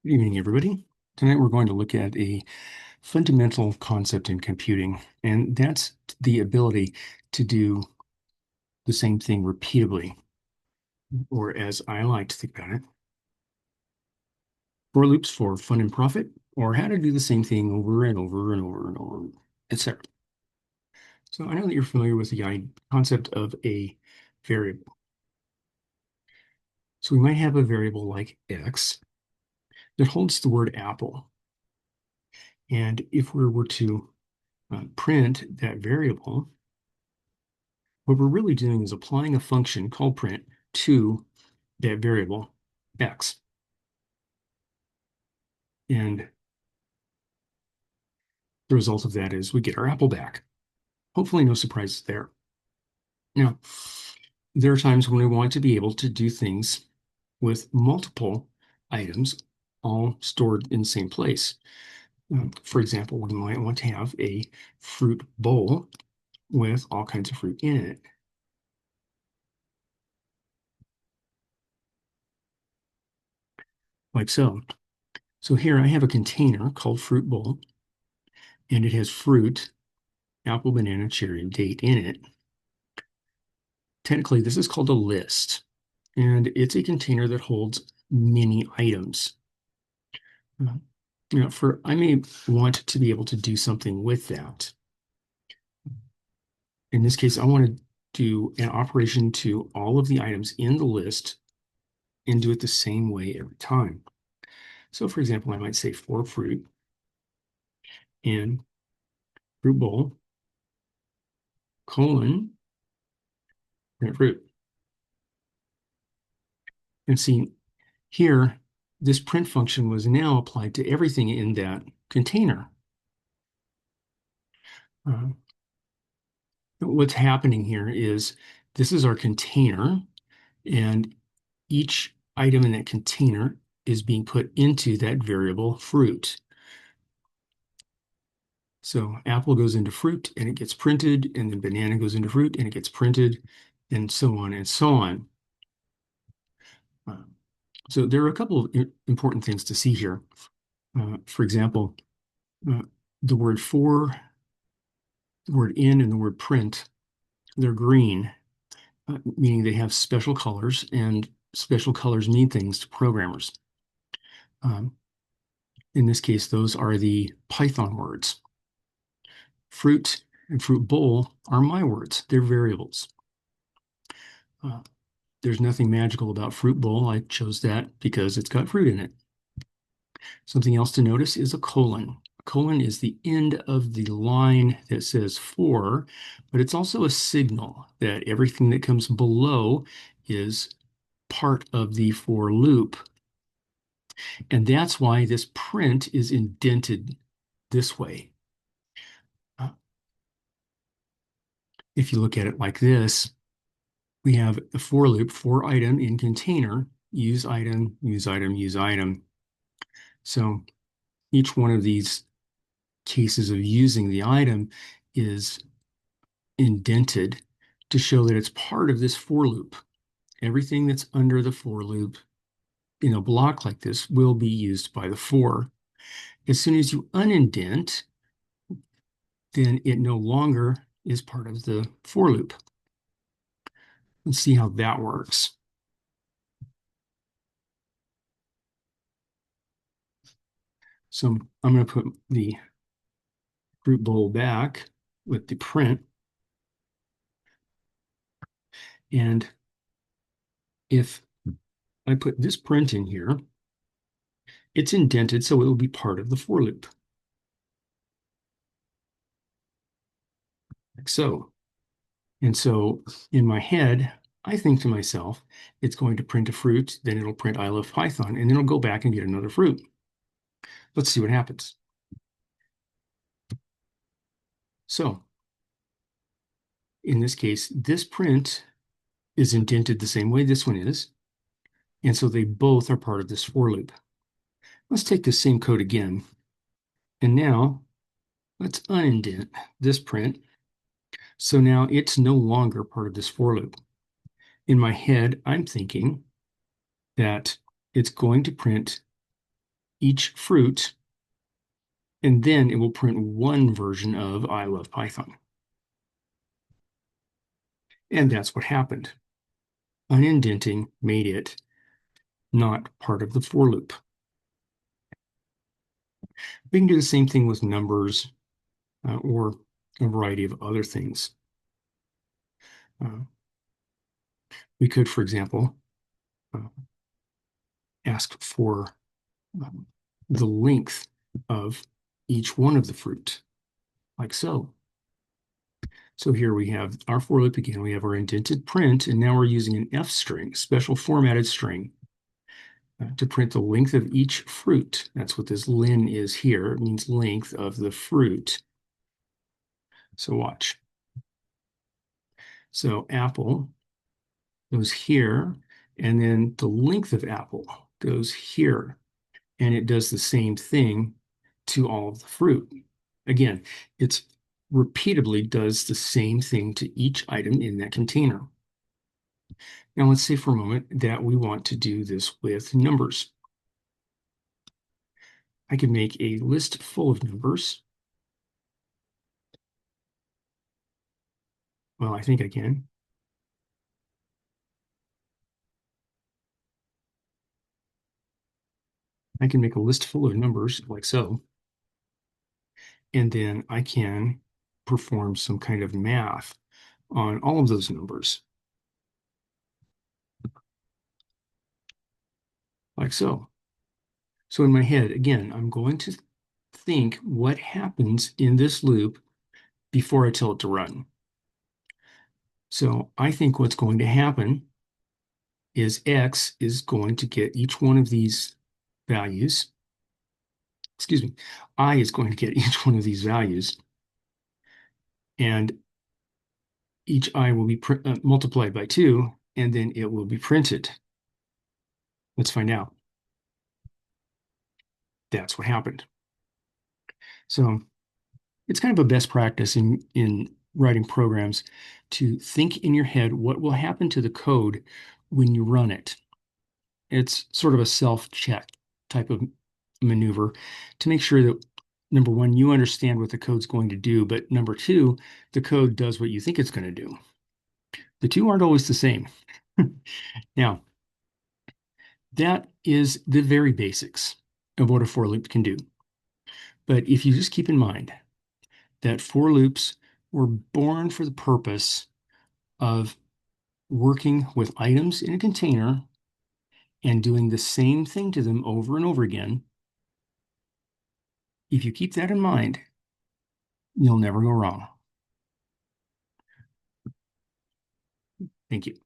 Good evening, everybody. Tonight we're going to look at a fundamental concept in computing, and that's the ability to do the same thing repeatably, or as I like to think about it, for loops for fun and profit, or how to do the same thing over and over and over and over, etc. So I know that you're familiar with the concept of a variable. So we might have a variable like x that holds the word apple. And if we were to print that variable, what we're really doing is applying a function called print to that variable x. And the result of that is we get our apple back. Hopefully no surprises there. Now, there are times when we want to be able to do things with multiple items all stored in the same place. For example, we might want to have a fruit bowl with all kinds of fruit in it. Like so. So here I have a container called fruit bowl, and it has fruit, apple, banana, cherry, and date in it. Technically, this is called a list, and it's a container that holds many items. I may want to be able to do something with that. In this case, I want to do an operation to all of the items in the list and do it the same way every time. So, for example, I might say for fruit in fruit bowl, colon, print fruit. And see, here, this print function was now applied to everything in that container. Uh, what's happening here is this is our container, and each item in that container is being put into that variable fruit. So apple goes into fruit and it gets printed, and then banana goes into fruit and it gets printed, and so on and so on. Uh, so there are a couple of important things to see here. For example, uh, the word for, the word in, and the word print, they're green, meaning they have special colors, and special colors mean things to programmers. Um, in this case, those are the Python words. Fruit and fruit bowl are my words. They're variables. Uh, there's nothing magical about fruit bowl. I chose that because it's got fruit in it. Something else to notice is a colon. A colon is the end of the line that says for, but it's also a signal that everything that comes below is part of the for loop. And that's why this print is indented this way. Uh, if you look at it like this, we have the for loop, for item in container, use item, use item, use item. So each one of these cases of using the item is indented to show that it's part of this for loop. Everything that's under the for loop in a block like this will be used by the for. As soon as you unindent, then it no longer is part of the for loop. Let's see how that works. So I'm going to put the fruit bowl back with the print. And if I put this print in here, it's indented so it will be part of the for loop. Like so. And so in my head, I think to myself, it's going to print a fruit, then it'll print I love Python, and then it'll go back and get another fruit. Let's see what happens. So in this case, this print is indented the same way this one is. And so they both are part of this for loop. Let's take the same code again. And now let's unindent this print. So now it's no longer part of this for loop. In my head, I'm thinking that it's going to print each fruit, and then it will print one version of I love Python. And that's what happened. Unindenting made it not part of the for loop. We can do the same thing with numbers or a variety of other things. We could, for example, ask for the length of each one of the fruit, like so. So here we have our for loop again. We have our indented print, and now we're using an F string, special formatted string, to print the length of each fruit. That's what this len is here. It means length of the fruit. So watch. So apple goes here, and then the length of apple goes here. And it does the same thing to all of the fruit. Again, it's repeatedly does the same thing to each item in that container. Now let's say for a moment that we want to do this with numbers. I can make a list full of numbers. Well, I think I can. I can make a list full of numbers like so. And then I can perform some kind of math on all of those numbers. Like so. So in my head, again, I'm going to think what happens in this loop before I tell it to run. So I think what's going to happen is X is going to get each one of these values. Excuse me, I is going to get each one of these values, and each I will be multiplied by 2, and then it will be printed. Let's find out. That's what happened. So it's kind of a best practice in writing programs to think in your head what will happen to the code when you run it. It's sort of a self-check type of maneuver to make sure that number one, you understand what the code's going to do, but number two, the code does what you think it's going to do. The two aren't always the same. Now, that is the very basics of what a for loop can do. But if you just keep in mind that for loops were born for the purpose of working with items in a container and doing the same thing to them over and over again, if you keep that in mind, you'll never go wrong. Thank you.